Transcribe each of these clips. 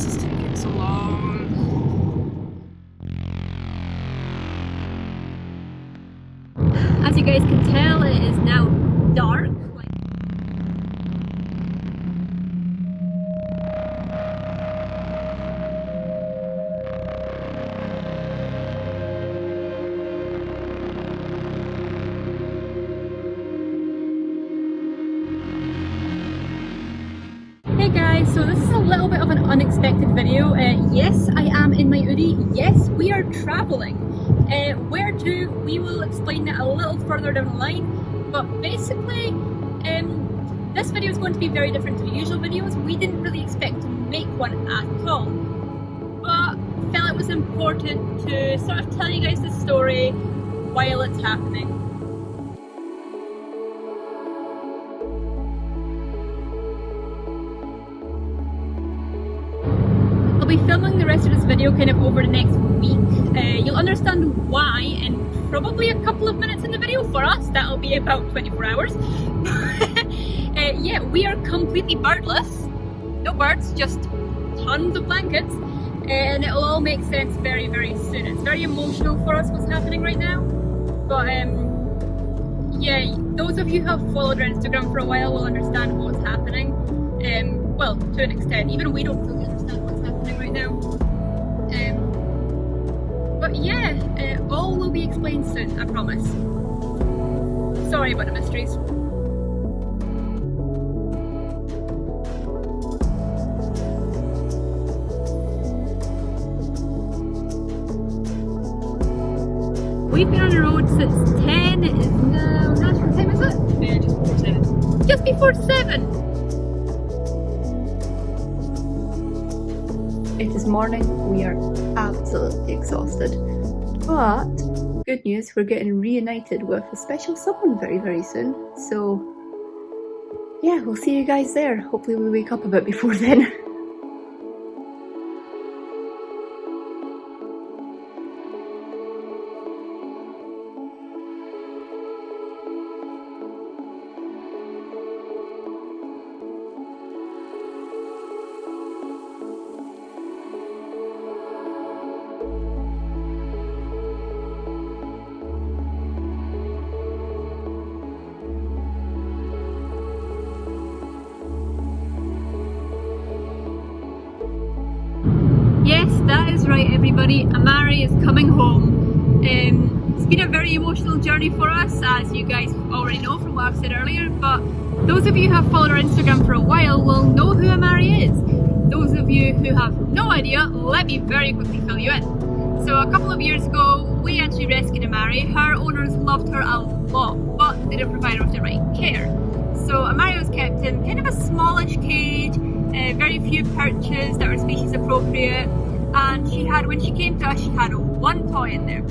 this is taking so long. As you guys can tell, it is now dark. Hey guys, so this is a little bit of an unexpected video. Yes, I am in my Uri. Yes, we are travelling. Where to, we will explain that a little further down the line. But basically, this video is going to be very different to the usual videos. We didn't really expect to make one at all. But felt it was important to sort of tell you guys the story while it's happening. I'll be filming the rest of this video kind of over the next week. You'll understand why in probably a couple of minutes in the video. For us, that'll be about 24 hours. Yeah, we are completely birdless. No birds, just tons of blankets. And it'll all make sense very, very soon. It's very emotional for us what's happening right now. But yeah, those of you who have followed our Instagram for a while will understand what's happening. Well, to an extent. Even we don't fully understand what's happening right now. But yeah, all will be explained soon, I promise. Sorry about the mysteries. We've been on the road since 10. It is now, what time is it? Yeah, just before 7. Just before 7! It is morning, we are absolutely exhausted. But, good news, we're getting reunited with a special someone very, very soon. So, yeah, we'll see you guys there. Hopefully we wake up a bit before then. Yes, that is right everybody, Amare is coming home. It's been a very emotional journey for us, as you guys already know from what I've said earlier, but those of you who have followed our Instagram for a while will know who Amare is. Those of you who have no idea, let me very quickly fill you in. So a couple of years ago, we actually rescued Amare. Her owners loved her a lot, but they didn't provide her with the right care. So Amare was kept in kind of a smallish cage, very few perches that were species appropriate, and when she came to us, she had one toy in there.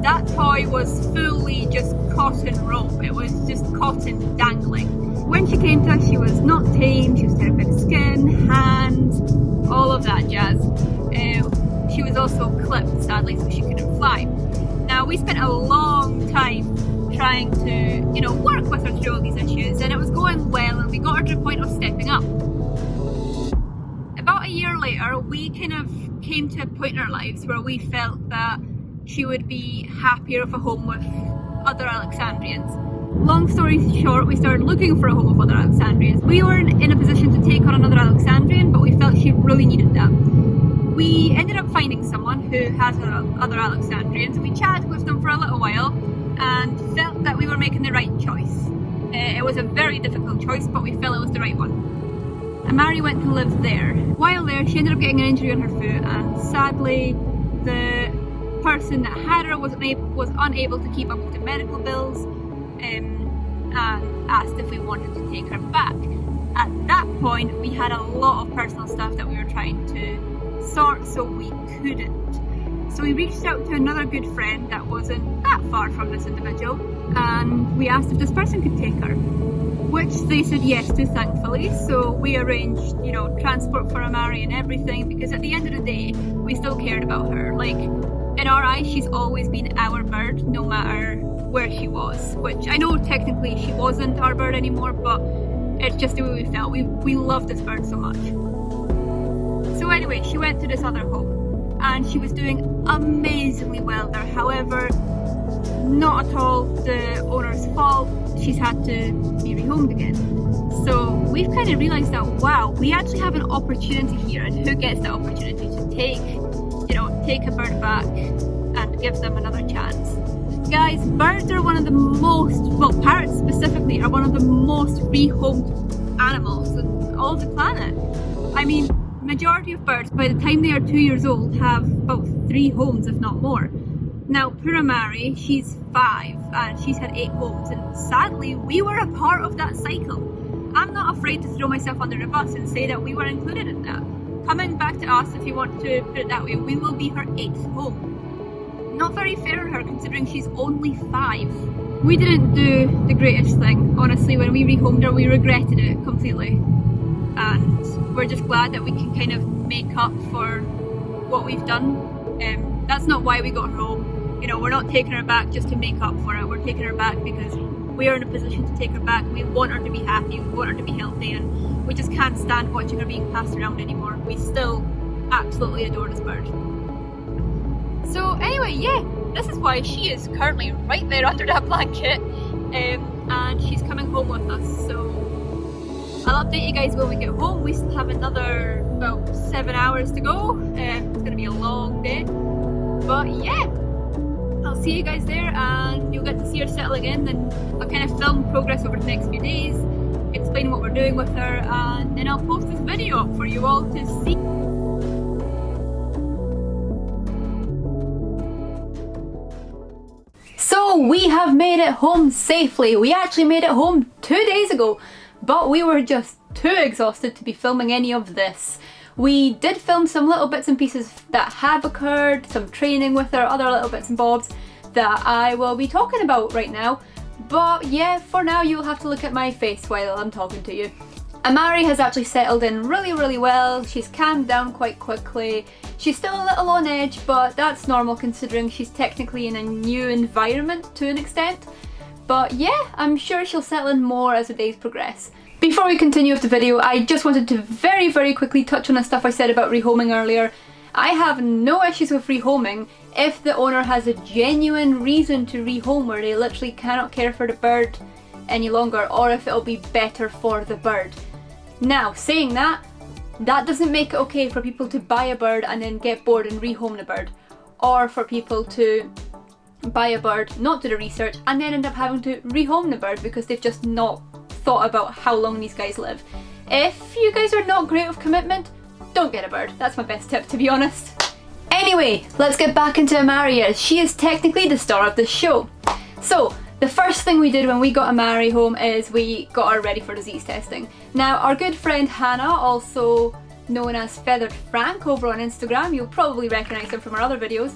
That toy was fully just cotton rope. It was just cotton dangling. When she came to us, she was not tame, she was terrified of skin, hands, all of that jazz. She was also clipped, sadly, so she couldn't fly. Now, we spent a long time trying to, work with her through all these issues, and it was going well, and we got her to the point of stepping up. About a year later, we kind of came to a point in our lives where we felt that she would be happier with a home with other Alexandrians. Long story short, we started looking for a home with other Alexandrians. We weren't in a position to take on another Alexandrian, but we felt she really needed that. We ended up finding someone who has other Alexandrians. We chatted with them for a little while and felt that we were making the right choice. It was a very difficult choice, but we felt it was the right one. Amare went to live there. While there, she ended up getting an injury on her foot, and sadly, the person that had her was unable to keep up with the medical bills, and asked if we wanted to take her back. At that point, we had a lot of personal stuff that we were trying to sort, so we couldn't. So we reached out to another good friend that wasn't that far from this individual, and we asked if this person could take her, which they said yes to, thankfully. So we arranged, transport for Amare and everything, because at the end of the day, we still cared about her. Like, in our eyes, she's always been our bird, no matter where she was, which I know technically she wasn't our bird anymore, but it's just the way we felt. We love this bird so much. So anyway, she went to this other home and she was doing amazingly well there. However, not at all the owner's fault. She's had to be rehomed again. So we've kind of realised that, wow, we actually have an opportunity here, and who gets that opportunity to take a bird back and give them another chance. Guys, birds are one of the most, well, parrots specifically are one of the most rehomed animals on all of the planet. I mean, majority of birds, by the time they are 2 years old, have about 3 homes, if not more. Now, poor Amare, she's 5 and she's had 8 homes, and sadly, we were a part of that cycle. I'm not afraid to throw myself under the bus and say that we were included in that. Coming back to us, if you want to put it that way, we will be her 8th home. Not very fair on her considering she's only 5. We didn't do the greatest thing. Honestly, when we rehomed her, we regretted it completely. And we're just glad that we can kind of make up for what we've done. That's not why we got her home. You know, we're not taking her back just to make up for it. We're taking her back because we are in a position to take her back. We want her to be happy, we want her to be healthy, and we just can't stand watching her being passed around anymore. We still absolutely adore this bird. So anyway, yeah, this is why she is currently right there under that blanket, and she's coming home with us. So I'll update you guys when we get home. We still have another about 7 hours to go. It's going to be a long day, but yeah, I'll see you guys there and you'll get to see her settling in, and I'll kind of film progress over the next few days, explain what we're doing with her, and then I'll post this video up for you all to see. So we have made it home safely. We actually made it home 2 days ago, but we were just too exhausted to be filming any of this. We did film some little bits and pieces that have occurred, some training with her, other little bits and bobs that I will be talking about right now. But yeah, for now you'll have to look at my face while I'm talking to you. Amare has actually settled in really well. She's calmed down quite quickly. She's still a little on edge, but that's normal considering she's technically in a new environment to an extent. But yeah, I'm sure she'll settle in more as the days progress. Before we continue with the video, I just wanted to very quickly touch on the stuff I said about rehoming earlier. I have no issues with rehoming if the owner has a genuine reason to rehome where they literally cannot care for the bird any longer, or if it'll be better for the bird. Now, saying that doesn't make it okay for people to buy a bird and then get bored and rehome the bird, or for people to buy a bird, not do the research, and then end up having to rehome the bird because they've just not thought about how long these guys live. If you guys are not great with commitment, don't get a bird. That's my best tip, to be honest. Anyway, let's get back into Amare. She is technically the star of the show. So, the first thing we did when we got Amare home is we got her ready for disease testing. Now, our good friend Hannah, also known as Feathered Frank over on Instagram, you'll probably recognise him from our other videos,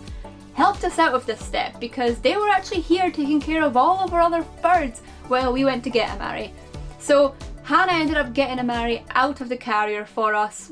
helped us out with this step because they were actually here taking care of all of our other birds while we went to get Amare. So Hannah ended up getting Amare out of the carrier for us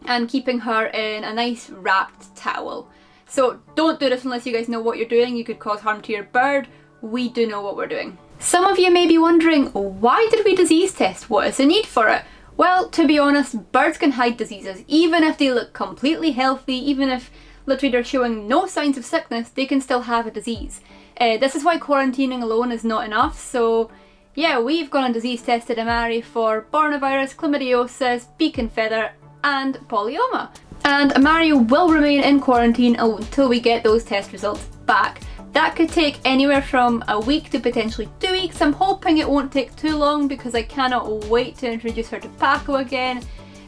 and keeping her in a nice wrapped towel. So don't do this unless you guys know what you're doing. You could cause harm to your bird. We do know what we're doing. Some of you may be wondering, why did we disease test? What is the need for it? Well, to be honest, birds can hide diseases. Even if they look completely healthy, even if literally they're showing no signs of sickness, they can still have a disease. This is why quarantining alone is not enough. So yeah, we've gone and disease tested Amare for Bornavirus, Chlamydiosis, Beak and Feather and Polyoma. And Amare will remain in quarantine until we get those test results back. That could take anywhere from a week to potentially 2 weeks. I'm hoping it won't take too long because I cannot wait to introduce her to Paco again.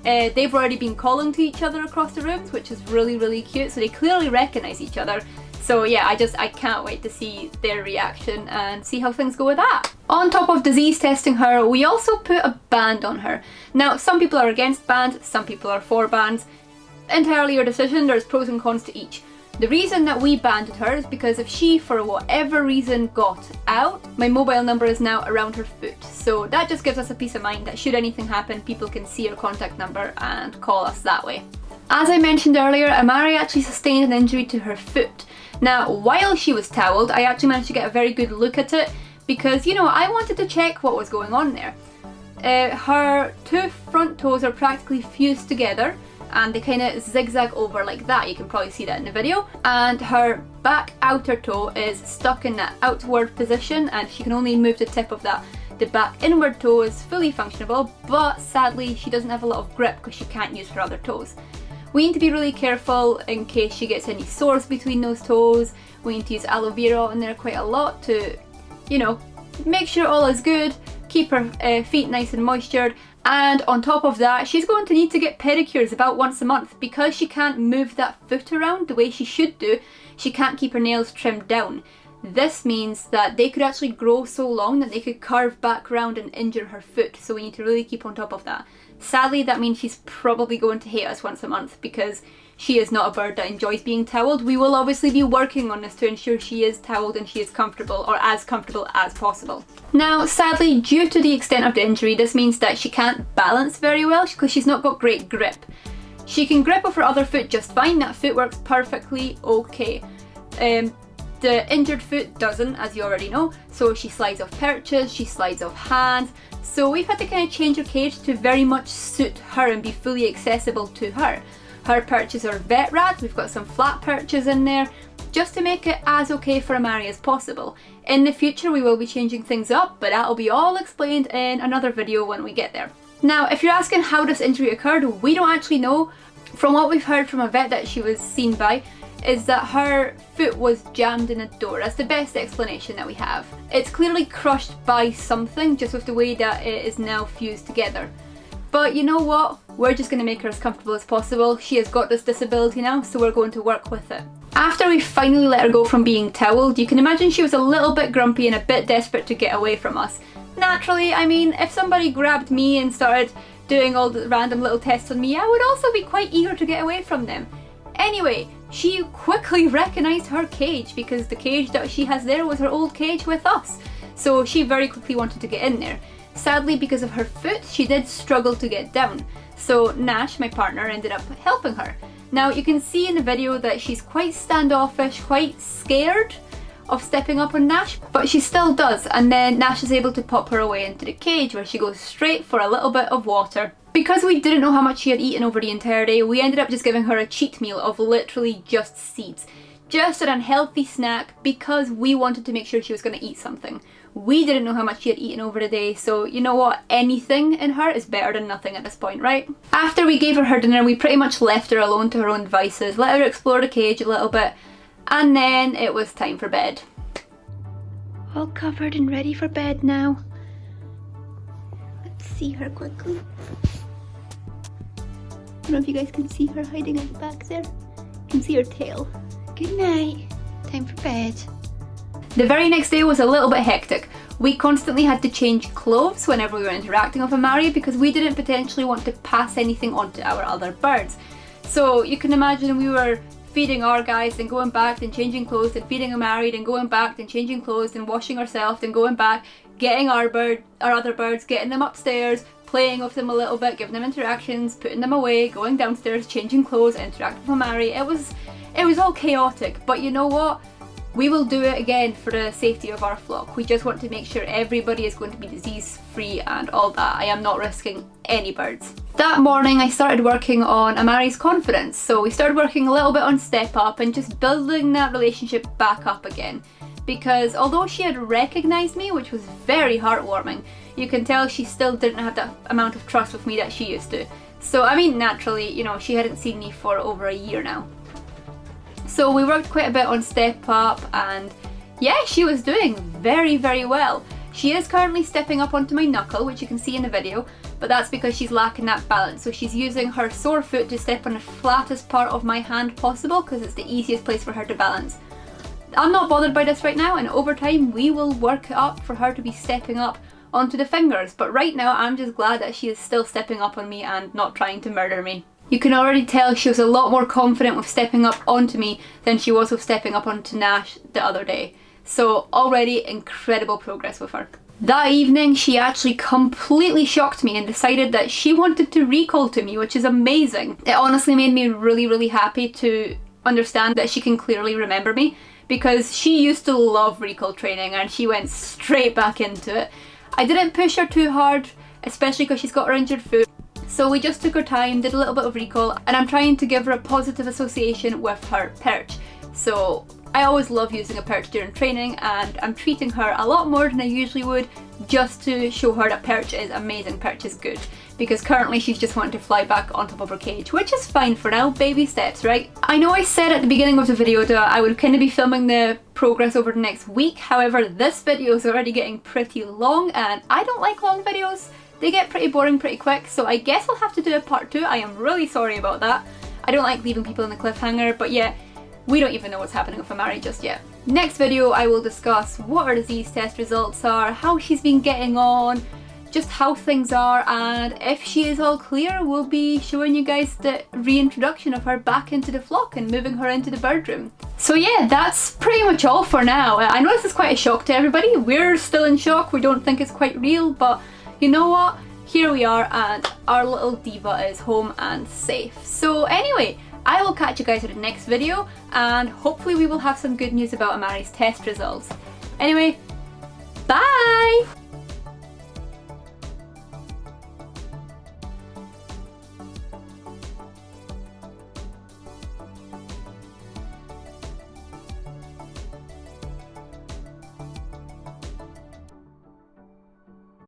They've already been calling to each other across the rooms, which is really cute, so they clearly recognise each other. So yeah, I can't wait to see their reaction and see how things go with that. On top of disease testing her, we also put a band on her. Now, some people are against bands, some people are for bands. Entirely your decision, there's pros and cons to each. The reason that we banded her is because if she, for whatever reason, got out, my mobile number is now around her foot. So that just gives us a peace of mind that should anything happen, people can see her contact number and call us that way. As I mentioned earlier, Amare actually sustained an injury to her foot. Now, while she was towelled, I actually managed to get a very good look at it because, you know, I wanted to check what was going on there. Her two front toes are practically fused together, and they kind of zigzag over like that. You can probably see that in the video. And her back outer toe is stuck in that outward position, and she can only move the tip of that. The back inward toe is fully functionable, but sadly she doesn't have a lot of grip because she can't use her other toes. We need to be really careful in case she gets any sores between those toes. We need to use aloe vera in there quite a lot to, you know, make sure all is good, keep her feet nice and moistured. And on top of that, she's going to need to get pedicures about once a month because she can't move that foot around the way she should do. She can't keep her nails trimmed down. This means that they could actually grow so long that they could curve back around and injure her foot, so we need to really keep on top of that. Sadly, that means she's probably going to hate us once a month because she is not a bird that enjoys being towelled. We will obviously be working on this to ensure she is towelled and she is comfortable, or as comfortable as possible. Now, sadly, due to the extent of the injury, this means that she can't balance very well because she's not got great grip. She can grip with her other foot just fine, that foot works perfectly okay. The injured foot doesn't, as you already know, so she slides off perches, she slides off hands, so we've had to kind of change her cage to very much suit her and be fully accessible to her. Her perches are vet wrapped, we've got some flat perches in there, just to make it as okay for Amare as possible. In the future we will be changing things up, but that'll be all explained in another video when we get there. Now, if you're asking how this injury occurred, we don't actually know. From what we've heard from a vet that she was seen by, is that her foot was jammed in a door. That's the best explanation that we have. It's clearly crushed by something, just with the way that it is now fused together. But you know what? We're just going to make her as comfortable as possible. She has got this disability now, so we're going to work with it. After we finally let her go from being towelled, you can imagine she was a little bit grumpy and a bit desperate to get away from us. Naturally, I mean, if somebody grabbed me and started doing all the random little tests on me, I would also be quite eager to get away from them. Anyway, she quickly recognised her cage because the cage that she has there was her old cage with us. So she very quickly wanted to get in there. Sadly, because of her foot, she did struggle to get down. So Nash, my partner, ended up helping her. Now you can see in the video that she's quite standoffish, quite scared of stepping up on Nash, but she still does, and then Nash is able to pop her away into the cage where she goes straight for a little bit of water. Because we didn't know how much she had eaten over the entire day, we ended up just giving her a cheat meal of literally just seeds. Just an unhealthy snack because we wanted to make sure she was going to eat something. We didn't know how much she had eaten over the day, so you know what? Anything in her is better than nothing at this point, right? After we gave her dinner, we pretty much left her alone to her own devices, let her explore the cage a little bit, and then it was time for bed. All covered and ready for bed now. Let's see her quickly. I don't know if you guys can see her hiding at the back there. You can see her tail. Good night. Time for bed. The very next day was a little bit hectic. We constantly had to change clothes whenever we were interacting with Amare because we didn't potentially want to pass anything on to our other birds. So you can imagine we were feeding our guys, then going back, then changing clothes, then feeding Amare, then going back, then changing clothes, then washing ourselves, then going back, getting our other birds, getting them upstairs, playing with them a little bit, giving them interactions, putting them away, going downstairs, changing clothes, interacting with Amare. It was all chaotic, but you know what? We will do it again for the safety of our flock. We just want to make sure everybody is going to be disease free and all that. I am not risking any birds. That morning I started working on Amare's confidence. So we started working a little bit on step up and just building that relationship back up again. Because although she had recognised me, which was very heartwarming, you can tell she still didn't have that amount of trust with me that she used to. So I mean, naturally, you know, she hadn't seen me for over a year now. So we worked quite a bit on step up, and yeah, she was doing very, very well. She is currently stepping up onto my knuckle, which you can see in the video, but that's because she's lacking that balance. So she's using her sore foot to step on the flattest part of my hand possible because it's the easiest place for her to balance. I'm not bothered by this right now, and over time we will work it up for her to be stepping up onto the fingers, but right now I'm just glad that she is still stepping up on me and not trying to murder me. You can already tell she was a lot more confident with stepping up onto me than she was with stepping up onto Nash the other day. So already incredible progress with her. That evening she actually completely shocked me and decided that she wanted to recall to me, which is amazing. It honestly made me really, really happy to understand that she can clearly remember me, because she used to love recall training and she went straight back into it. I didn't push her too hard, especially because she's got her injured foot. So we just took our time, did a little bit of recall, and I'm trying to give her a positive association with her perch. So I always love using a perch during training, and I'm treating her a lot more than I usually would, just to show her that perch is amazing, perch is good. Because currently she's just wanting to fly back on top of her cage, which is fine for now, baby steps, right? I know I said at the beginning of the video that I would kind of be filming the progress over the next week, however this video is already getting pretty long and I don't like long videos. They get pretty boring pretty quick, so I guess I'll have to do a part 2. I am really sorry about that. I don't like leaving people in the cliffhanger, but yeah, we don't even know what's happening with Amare just yet. Next video I will discuss what her disease test results are, how she's been getting on, just how things are, and if she is all clear we'll be showing you guys the reintroduction of her back into the flock and moving her into the bird room. So yeah, that's pretty much all for now. I know this is quite a shock to everybody. We're still in shock, we don't think it's quite real, but you know what? Here we are and our little diva is home and safe. So anyway, I will catch you guys in the next video and hopefully we will have some good news about Amare's test results. Anyway, bye!